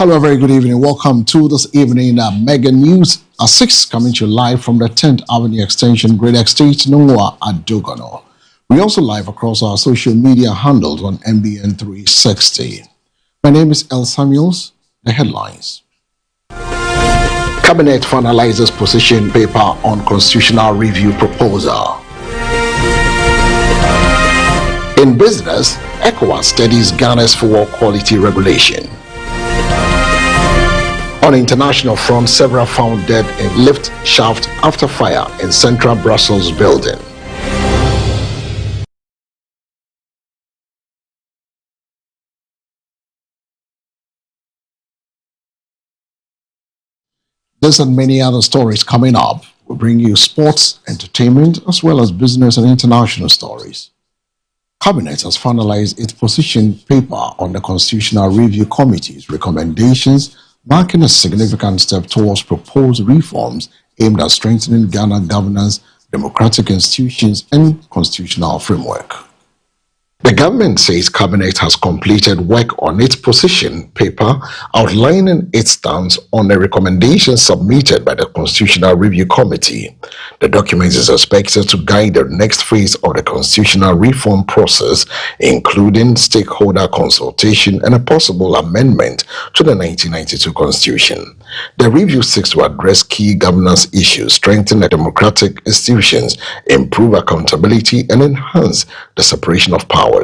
Hello, very good evening. Welcome to this evening Mega News 6 coming to you live from the 10th Avenue Extension, Great Estate, Nungwa at Dogano. We also live across our social media handles on MBN 360. My name is El Samuels. The headlines. Cabinet finalizes position paper on constitutional review proposal. In business, ECOWAS studies Ghana's fuel quality regulation. On the international front, several found dead in lift shaft after fire in central Brussels building. This and many other stories coming up. We'll bring you sports, entertainment, as well as business and international stories. Cabinet has finalized its position paper on the Constitutional Review Committee's recommendations, marking a significant step towards proposed reforms aimed at strengthening Ghana governance, democratic institutions, and constitutional framework. The government says Cabinet has completed work on its position paper outlining its stance on the recommendations submitted by the Constitutional Review Committee. The document is expected to guide the next phase of the constitutional reform process, including stakeholder consultation and a possible amendment to the 1992 Constitution. The review seeks to address key governance issues, strengthen the democratic institutions, improve accountability, and enhance the separation of powers.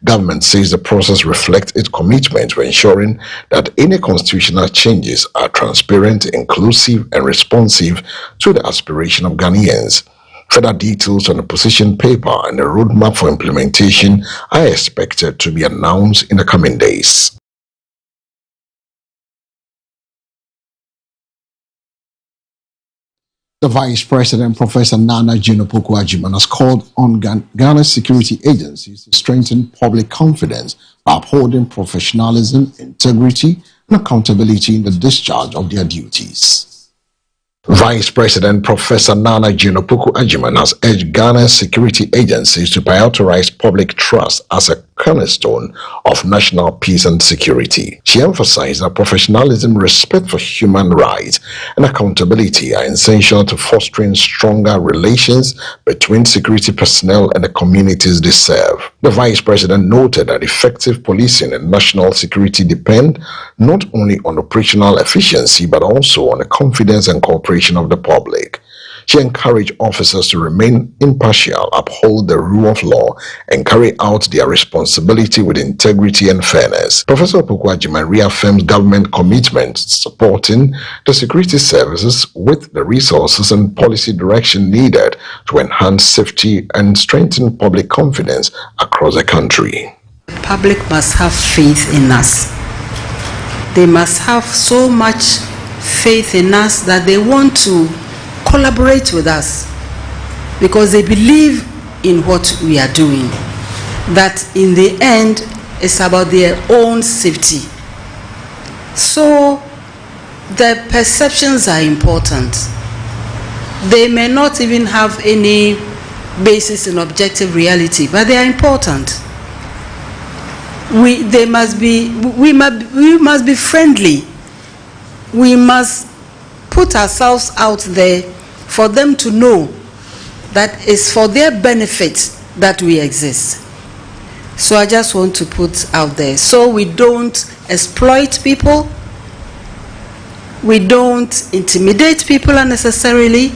Government says the process reflects its commitment to ensuring that any constitutional changes are transparent, inclusive, and responsive to the aspiration of Ghanaians. Further details on the position paper and the roadmap for implementation are expected to be announced in the coming days. The Vice President, Professor Nana Jino Poku-Agyeman, has called on Ghana's security agencies to strengthen public confidence by upholding professionalism, integrity, and accountability in the discharge of their duties. Vice President Professor Nana Jino Poku-Agyeman has urged Ghana's security agencies to prioritize public trust as a cornerstone of national peace and security. She emphasized that professionalism, respect for human rights, and accountability are essential to fostering stronger relations between security personnel and the communities they serve. The Vice President noted that effective policing and national security depend not only on operational efficiency but also on the confidence and cooperation of the public. She encouraged officers to remain impartial, uphold the rule of law, and carry out their responsibility with integrity and fairness. Professor Poku-Agyeman reaffirms government commitment to supporting the security services with the resources and policy direction needed to enhance safety and strengthen public confidence across the country. The public must have faith in us. They must have so much faith in us that they want to collaborate with us because they believe in what we are doing. That in the end, it's about their own safety. So the perceptions are important. They may not even have any basis in objective reality, but they are important. We must be friendly. We must put ourselves out there for them to know that it's for their benefit that we exist. So I just want to put out there, so we don't exploit people, we don't intimidate people unnecessarily,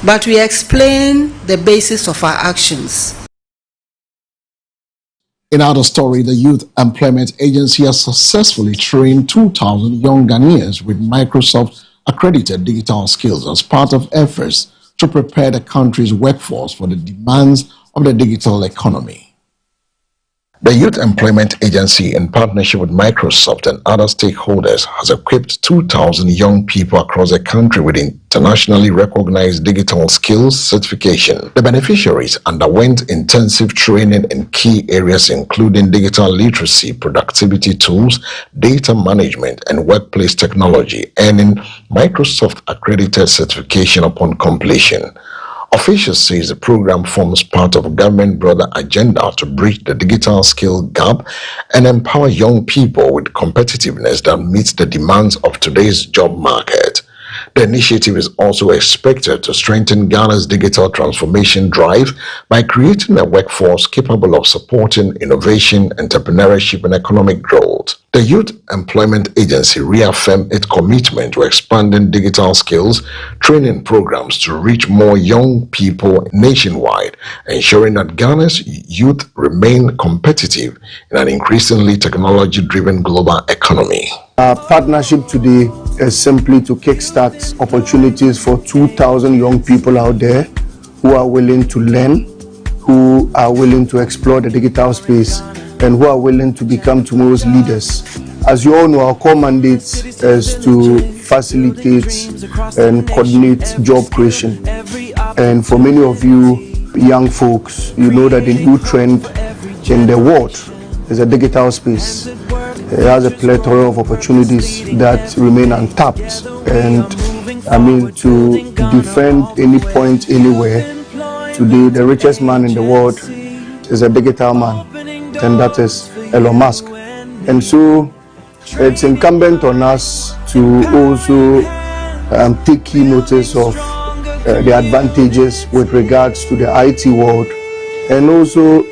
but we explain the basis of our actions. In other story, the Youth Employment Agency has successfully trained 2,000 young Ghanaians with Microsoft accredited digital skills as part of efforts to prepare the country's workforce for the demands of the digital economy. The Youth Employment Agency, in partnership with Microsoft and other stakeholders, has equipped 2,000 young people across the country with internationally recognized digital skills certification. The beneficiaries underwent intensive training in key areas including digital literacy, productivity tools, data management, and workplace technology, earning Microsoft accredited certification upon completion. Officials say the program forms part of a government-broader agenda to bridge the digital skill gap and empower young people with competitiveness that meets the demands of today's job market. The initiative is also expected to strengthen Ghana's digital transformation drive by creating a workforce capable of supporting innovation, entrepreneurship, and economic growth. The Youth Employment Agency reaffirmed its commitment to expanding digital skills training programs to reach more young people nationwide, ensuring that Ghana's youth remain competitive in an increasingly technology-driven global economy. Our partnership today is simply to kickstart opportunities for 2,000 young people out there who are willing to learn, who are willing to explore the digital space, and who are willing to become tomorrow's leaders. As you all know, our core mandate is to facilitate and coordinate job creation. And for many of you young folks, you know that the new trend in the world is a digital space. It has a plethora of opportunities that remain untapped, and I mean, to defend any point anywhere, today the richest man in the world is a digital man, and that is Elon Musk. And so it's incumbent on us to also take key notice of the advantages with regards to the IT world, and also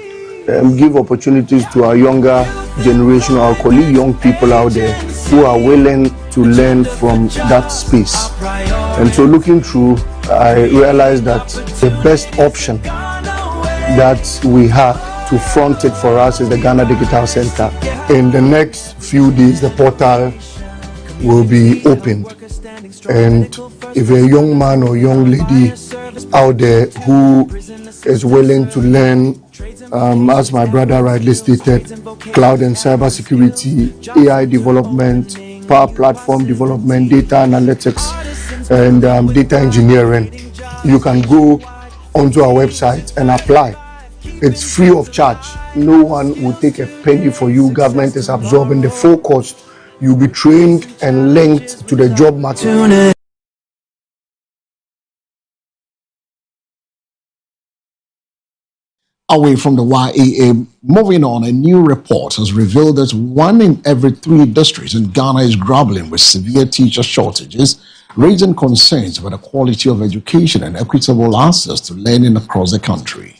give opportunities to our younger generation, our colleague young people out there who are willing to learn from that space. And so looking through, I realized that the best option that we have to front it for us is the Ghana Digital Center. In the next few days, the portal will be opened. And if a young man or young lady out there who is willing to learn, as my brother rightly stated, cloud and cyber security, AI development, power platform development, data analytics, and data engineering, you can go onto our website and apply. It's free of charge. No one will take a penny for you. Government is absorbing the full cost. You'll be trained and linked to the job market. Away from the YEA, moving on, a new report has revealed that 1 in every 3 districts in Ghana is grappling with severe teacher shortages, raising concerns about the quality of education and equitable access to learning across the country.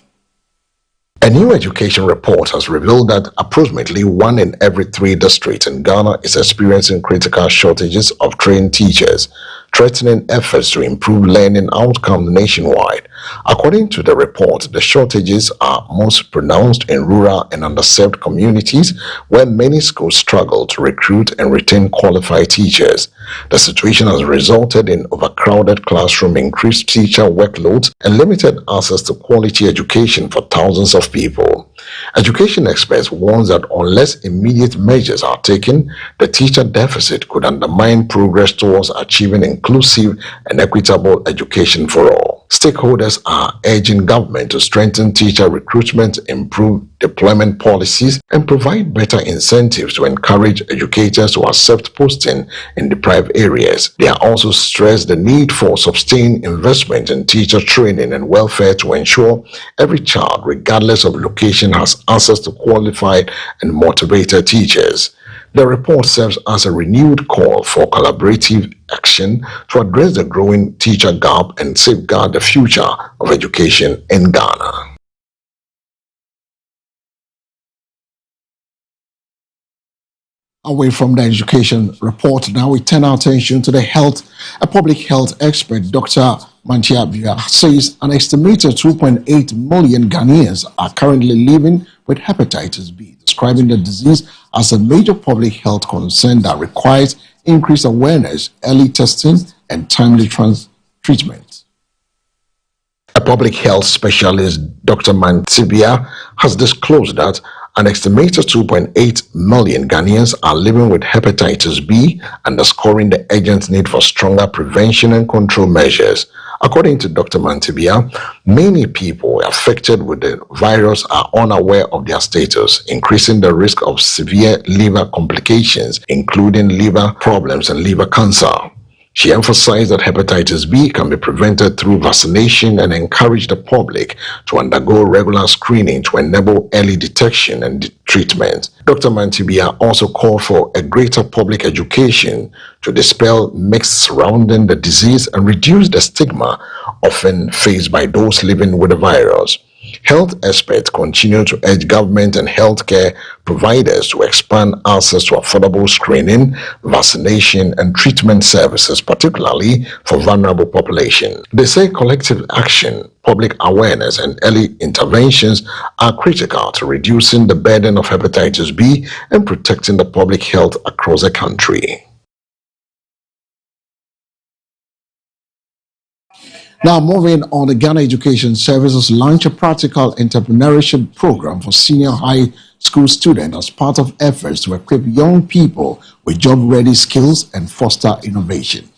A new education report has revealed that approximately 1 in every 3 districts in Ghana is experiencing critical shortages of trained teachers, threatening efforts to improve learning outcomes nationwide. According to the report, the shortages are most pronounced in rural and underserved communities where many schools struggle to recruit and retain qualified teachers. The situation has resulted in overcrowded classrooms, increased teacher workloads, and limited access to quality education for thousands of people. Education experts warn that unless immediate measures are taken, the teacher deficit could undermine progress towards achieving inclusive and equitable education for all. Stakeholders are urging government to strengthen teacher recruitment, improve deployment policies, and provide better incentives to encourage educators to accept posting in deprived areas. They are also stressed the need for sustained investment in teacher training and welfare to ensure every child, regardless of location, has access to qualified and motivated teachers. The report serves as a renewed call for collaborative action to address the growing teacher gap and safeguard the future of education in Ghana. Away from the education report, now we turn our attention to the health. A public health expert, Dr. Mantiabia, says an estimated 2.8 million Ghanaians are currently living with hepatitis B, describing the disease as a major public health concern that requires increased awareness, early testing, and timely treatment. A public health specialist, Dr. Mantibia, has disclosed that an estimated 2.8 million Ghanaians are living with hepatitis B, underscoring the urgent need for stronger prevention and control measures. According to Dr. Mantibia, many people affected with the virus are unaware of their status, increasing the risk of severe liver complications, including liver problems and liver cancer. She emphasized that hepatitis B can be prevented through vaccination and encouraged the public to undergo regular screening to enable early detection and treatment. Dr. Mantibia also called for a greater public education to dispel myths surrounding the disease and reduce the stigma often faced by those living with the virus. Health experts continue to urge government and healthcare providers to expand access to affordable screening, vaccination, and treatment services, particularly for vulnerable populations. They say collective action, public awareness, and early interventions are critical to reducing the burden of hepatitis B and protecting the public health across the country. Now, moving on, the Ghana Education Services launched a practical entrepreneurship program for senior high school students as part of efforts to equip young people with job-ready skills and foster innovation.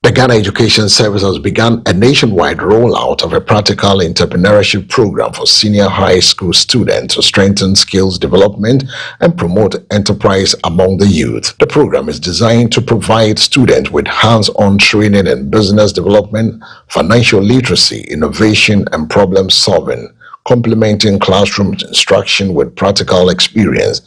The Ghana Education Services began a nationwide rollout of a practical entrepreneurship program for senior high school students to strengthen skills development and promote enterprise among the youth. The program is designed to provide students with hands-on training in business development, financial literacy, innovation, and problem solving, complementing classroom instruction with practical experience.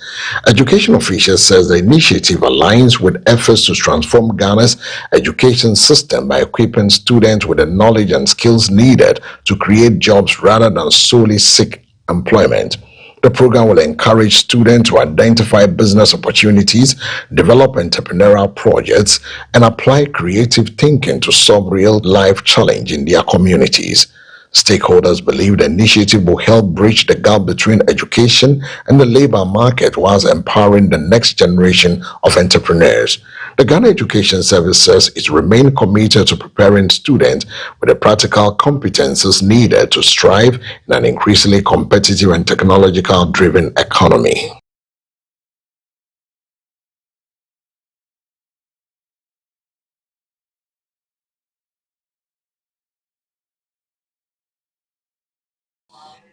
Education officials says the initiative aligns with efforts to transform Ghana's education system by equipping students with the knowledge and skills needed to create jobs rather than solely seek employment. The program will encourage students to identify business opportunities, develop entrepreneurial projects, and apply creative thinking to solve real-life challenges in their communities. Stakeholders believe the initiative will help bridge the gap between education and the labor market whilst empowering the next generation of entrepreneurs. The Ghana Education Service says it remains committed to preparing students with the practical competences needed to strive in an increasingly competitive and technological-driven economy.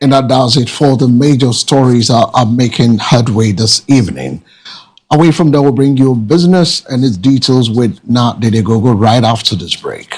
And that does it for the major stories that are making headway this evening. Away from that, we'll bring you business and its details with Nat Dedegogo right after this break.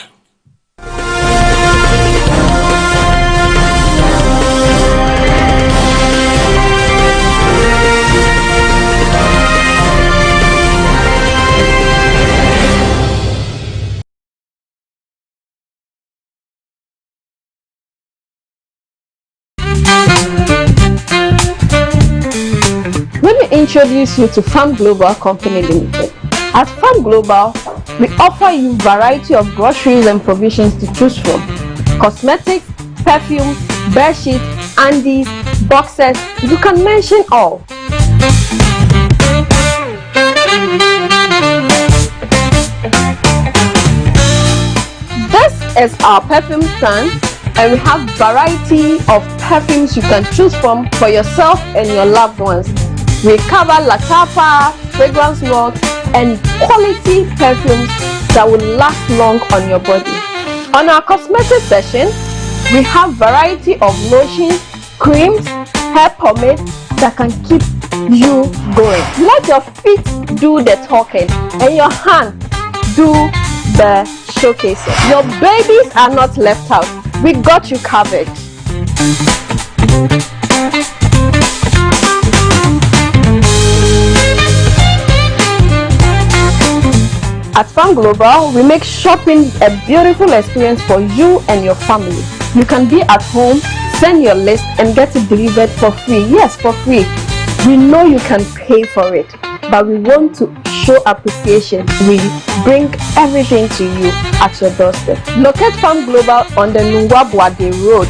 Let me introduce you to Farm Global Company Limited. At Farm Global, we offer you a variety of groceries and provisions to choose from. Cosmetics, perfumes, bed sheets, undies, boxes, you can mention all. This is our perfume stand, and we have variety of perfumes you can choose from for yourself and your loved ones. We cover Latapa, fragrance world, and quality perfumes that will last long on your body. On our cosmetic section, we have variety of lotions, creams, hair pomade that can keep you going. Let your feet do the talking and your hand do the showcasing. Your babies are not left out. We got you covered. At Farm Global, we make shopping a beautiful experience for you and your family. You can be at home, send your list, and get it delivered for free. Yes, for free. We know you can pay for it, but we want to show appreciation. We bring everything to you at your doorstep. Locate Farm Global on the Nungwabuade Road,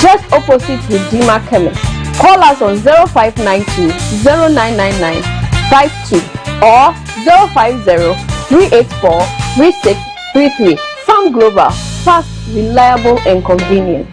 just opposite Redeemer Chemist. Call us on 0592 0999 52 or 050 384 3633. Farm Global, fast, reliable, and convenient.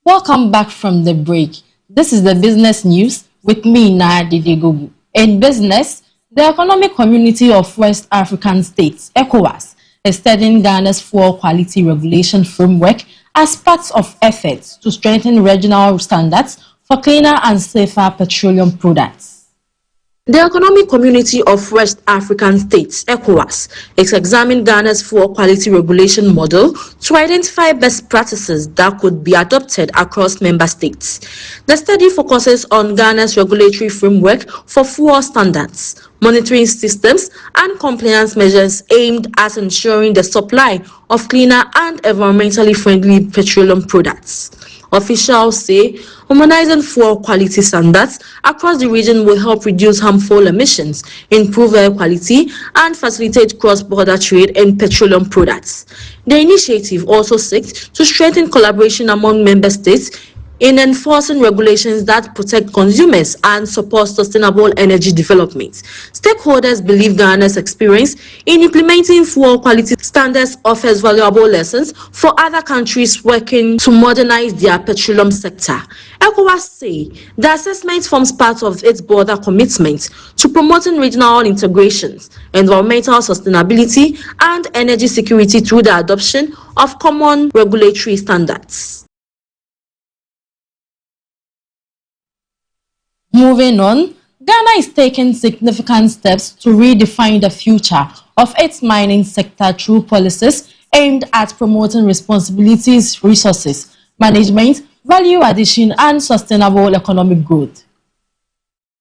Welcome back from the break. This is the business news with me, Nadi Degogu. In business, the Economic Community of West African States, ECOWAS, is studying Ghana's fuel quality regulation framework as part of efforts to strengthen regional standards for cleaner and safer petroleum products. The Economic Community of West African States, ECOWAS, is examining Ghana's fuel quality regulation model to identify best practices that could be adopted across member states. The study focuses on Ghana's regulatory framework for fuel standards, monitoring systems, and compliance measures aimed at ensuring the supply of cleaner and environmentally friendly petroleum products. Officials say harmonizing fuel quality standards across the region will help reduce harmful emissions, improve air quality, and facilitate cross-border trade in petroleum products. The initiative also seeks to strengthen collaboration among member states in enforcing regulations that protect consumers and support sustainable energy development. Stakeholders believe Ghana's experience in implementing fuel quality standards offers valuable lessons for other countries working to modernize their petroleum sector. ECOWAS say the assessment forms part of its broader commitment to promoting regional integrations, environmental sustainability, and energy security through the adoption of common regulatory standards. Moving on, Ghana is taking significant steps to redefine the future of its mining sector through policies aimed at promoting responsibilities, resources, management, value addition, and sustainable economic growth.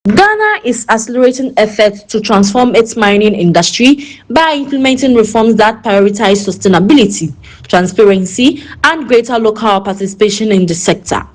Ghana is accelerating efforts to transform its mining industry by implementing reforms that prioritize sustainability, transparency, and greater local participation in the sector.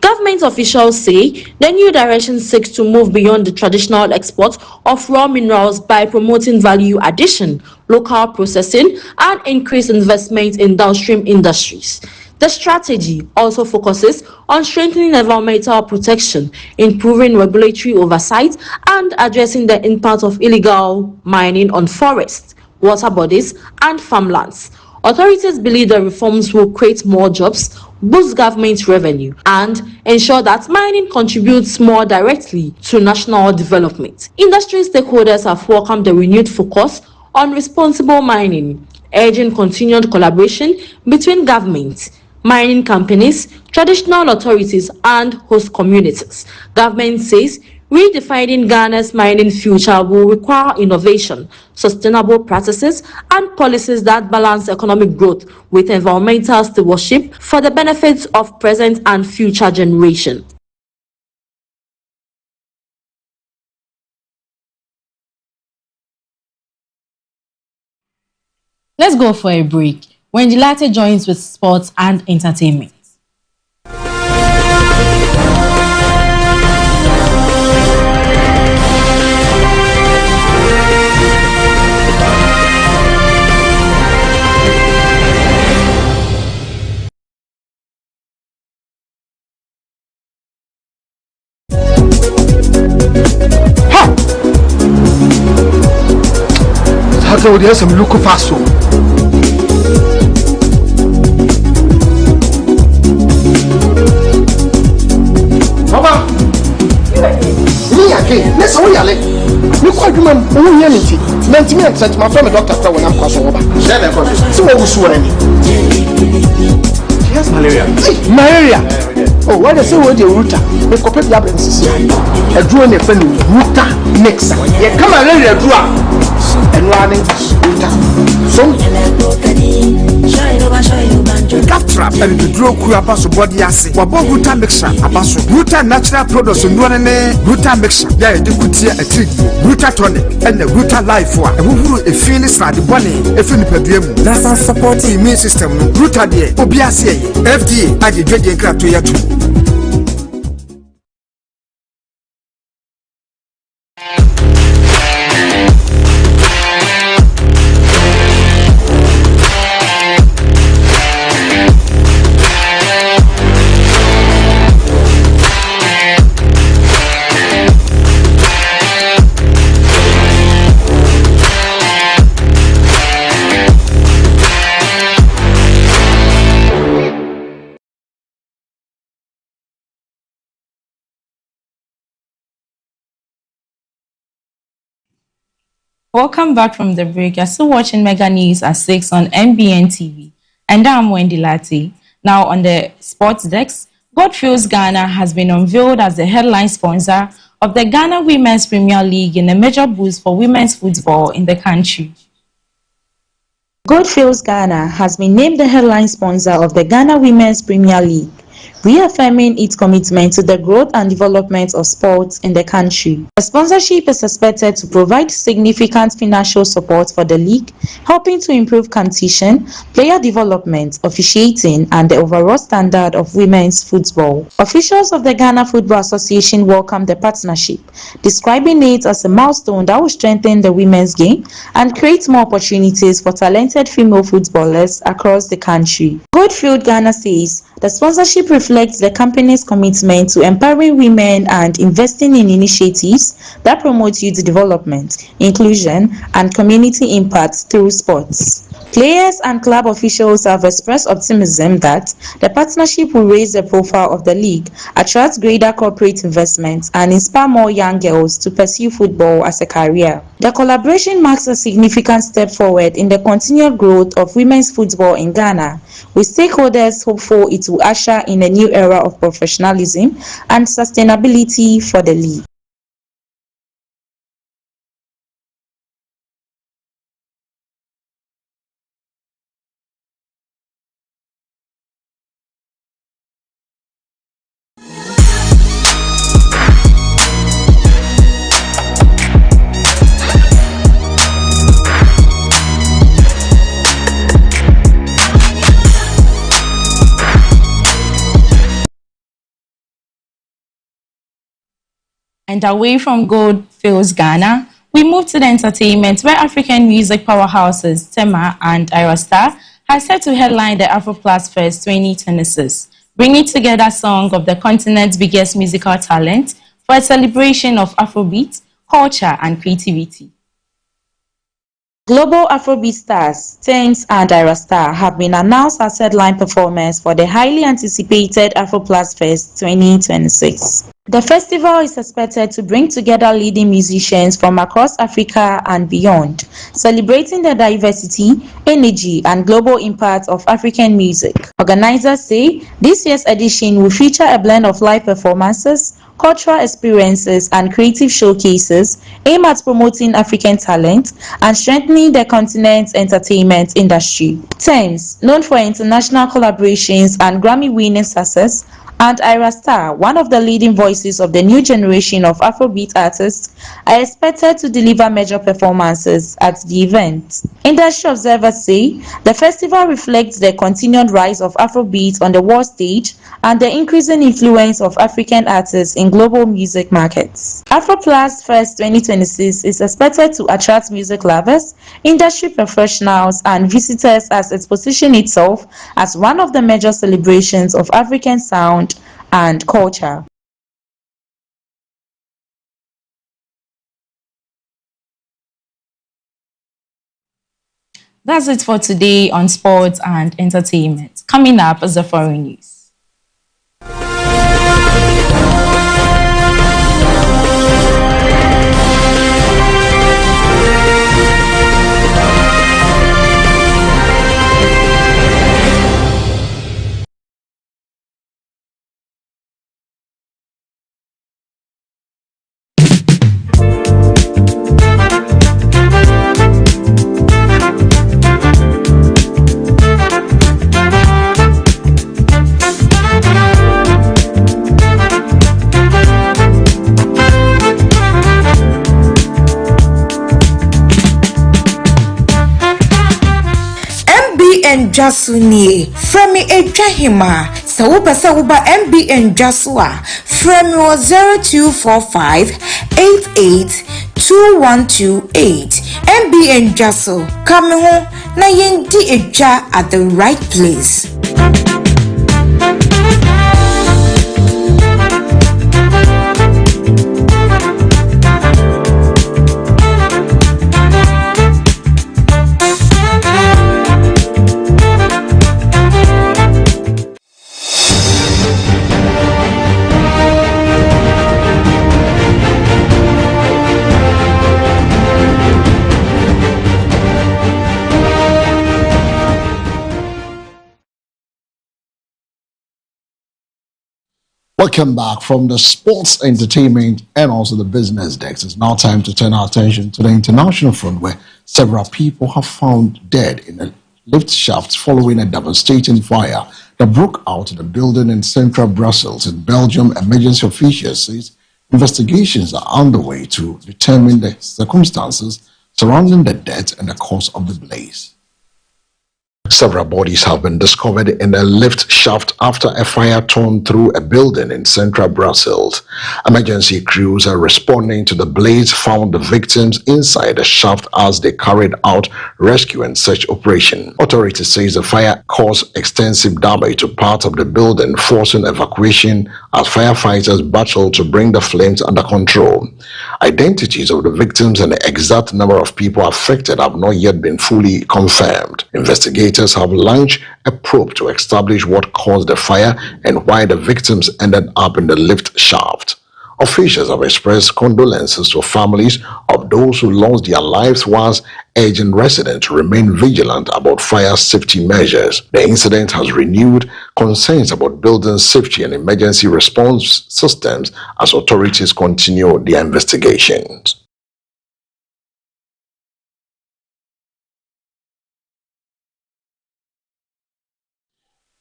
Government officials say the new direction seeks to move beyond the traditional export of raw minerals by promoting value addition, local processing, and increased investment in downstream industries. The strategy also focuses on strengthening environmental protection, improving regulatory oversight, and addressing the impact of illegal mining on forests, water bodies, and farmlands. Authorities believe the reforms will create more jobs, boost government revenue, and ensure that mining contributes more directly to national development. Industry stakeholders have welcomed the renewed focus on responsible mining, urging continued collaboration between government, mining companies, traditional authorities, and host communities. Government says redefining Ghana's mining future will require innovation, sustainable practices, and policies that balance economic growth with environmental stewardship for the benefits of present and future generations. Let's go for a break. When Gilate joins with sports and entertainment. So there's some local fast. Papa, me again. Let's go yale. Look what you man. Oh, you need it. Me and such my friend doctor when I'm crossing over. So what was swearing? She has malaria. Malaria. Oh, what is it with the router? We copy the absence. A drone a friend router next. Yeah, come on, let it draw. And running router. So Gaftrap and the draw Kuabaso body assay. Wabo router mixture. Abaso router natural products and one router mixture. Yeah, you could see a trick. Router tonic and the router life for a who a finish like the bunny, a fin per diem. That's our supporting immune system. Router de Obiasia, FDA, I did drinking crap to you. Welcome back from the break. You're still watching Mega News at 6 on MBN TV. And I'm Wendy Latte. Now on the sports desk, Goldfields Ghana has been unveiled as the headline sponsor of the Ghana Women's Premier League in a major boost for women's football in the country. Goldfields Ghana has been named the headline sponsor of the Ghana Women's Premier League, reaffirming its commitment to the growth and development of sports in the country. The sponsorship is expected to provide significant financial support for the league, helping to improve competition, player development, officiating, and the overall standard of women's football. Officials of the Ghana Football Association welcomed the partnership, describing it as a milestone that will strengthen the women's game and create more opportunities for talented female footballers across the country. Goldfield Ghana says the sponsorship reflects the company's commitment to empowering women and investing in initiatives that promote youth development, inclusion, and community impact through sports. Players and club officials have expressed optimism that the partnership will raise the profile of the league, attract greater corporate investment, and inspire more young girls to pursue football as a career. The collaboration marks a significant step forward in the continued growth of women's football in Ghana, with stakeholders hopeful it will usher in a new era of professionalism and sustainability for the league. And away from Goldfields Ghana, we move to the entertainment where African music powerhouses Tema and Ira Star are set to headline the AfroPlus Fest 2026, bringing together songs of the continent's biggest musical talent for a celebration of Afrobeat, culture, and creativity. Global Afrobeat stars Tems and Ira Star have been announced as headline performers for the highly anticipated AfroPlus Fest 2026. The festival is expected to bring together leading musicians from across Africa and beyond, celebrating the diversity, energy, and global impact of African music. Organizers say this year's edition will feature a blend of live performances, cultural experiences, and creative showcases aimed at promoting African talent and strengthening the continent's entertainment industry. Tems, known for international collaborations and Grammy-winning success, and Ira Star, one of the leading voices of the new generation of Afrobeat artists, are expected to deliver major performances at the event. Industry observers say the festival reflects the continued rise of Afrobeat on the world stage and the increasing influence of African artists in global music markets. AfroPlus Fest 2026 is expected to attract music lovers, industry professionals, and visitors as it positions itself as one of the major celebrations of African sound and culture. That's it for today on sports and entertainment. Coming up is the foreign news. Jasuni from me Ejahima Sawuba Sawuba MBN Jasua from 0245 88 2128 MBN Jasu coming home na yendi eja at the right place. Welcome back from the sports, entertainment, and also the business desk. It's now time to turn our attention to the international front, where several people have found dead in a lift shaft following a devastating fire that broke out in a building in central Brussels. In Belgium, emergency officials say investigations are underway to determine the circumstances surrounding the death and the cause of the blaze. Several bodies have been discovered in a lift shaft after a fire torn through a building in central Brussels. Emergency crews are responding to the blaze, found the victims inside the shaft as they carried out rescue and search operation. Authorities say the fire caused extensive damage to part of the building, forcing evacuation as firefighters battled to bring the flames under control. Identities of the victims and the exact number of people affected have not yet been fully confirmed. Investigators have launched a probe to establish what caused the fire and why the victims ended up in the lift shaft. Officials have expressed condolences to families of those who lost their lives, whilst urging residents to remain vigilant about fire safety measures. The incident has renewed concerns about building safety and emergency response systems as authorities continue their investigations.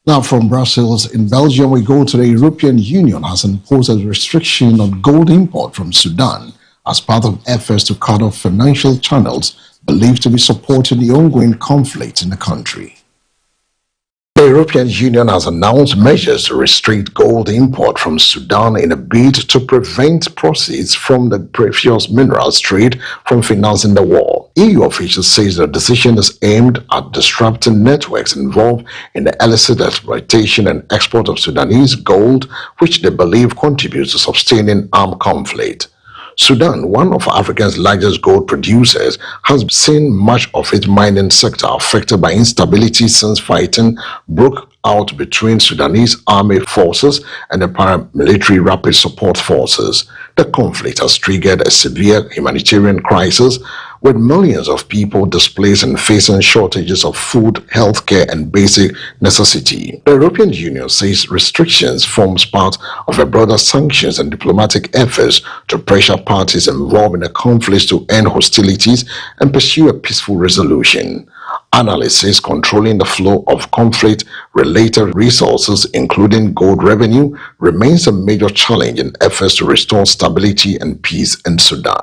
Now from Brussels, in Belgium, we go to the European Union has imposed a restriction on gold import from Sudan as part of efforts to cut off financial channels believed to be supporting the ongoing conflict in the country. The European Union has announced measures to restrict gold import from Sudan in a bid to prevent proceeds from the precious minerals trade from financing the war. EU officials say the decision is aimed at disrupting networks involved in the illicit exploitation and export of Sudanese gold, which they believe contributes to sustaining armed conflict. Sudan, one of Africa's largest gold producers, has seen much of its mining sector affected by instability since fighting broke out between Sudanese army forces and the paramilitary rapid support forces. The conflict has triggered a severe humanitarian crisis, with millions of people displaced and facing shortages of food, healthcare, and basic necessity. The European Union says restrictions forms part of a broader sanctions and diplomatic efforts to pressure parties involved in the conflict to end hostilities and pursue a peaceful resolution. Analysts say controlling the flow of conflict-related resources, including gold revenue, remains a major challenge in efforts to restore stability and peace in Sudan.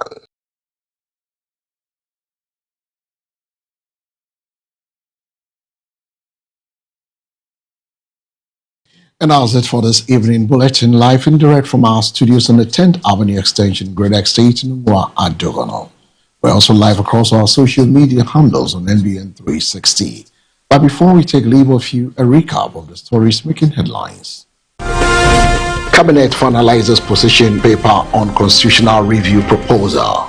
And that's it for this evening bulletin, live and direct from our studios on the 10th Avenue Extension, Greater Estate in Adogono. We're also live across our social media handles on NBN 360. But before we take leave of you, a recap of the stories making headlines. Cabinet finalizes position paper on constitutional review proposal.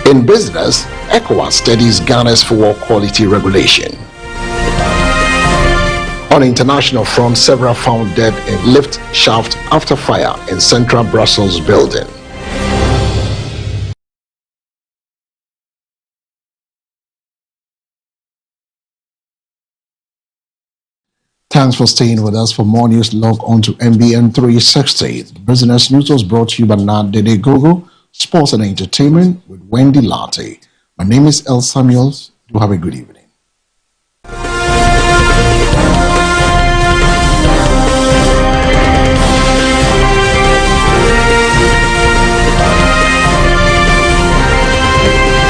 In business, ECOWAS studies Ghana's fuel quality regulation. On international front, several found dead in lift shaft after fire in central Brussels building. Thanks for staying with us. For more news, log on to NBN 360. The business news was brought to you by Nadede Gogo, Sports and Entertainment with Wendy Latte. My name is El Samuels. Do have a good evening.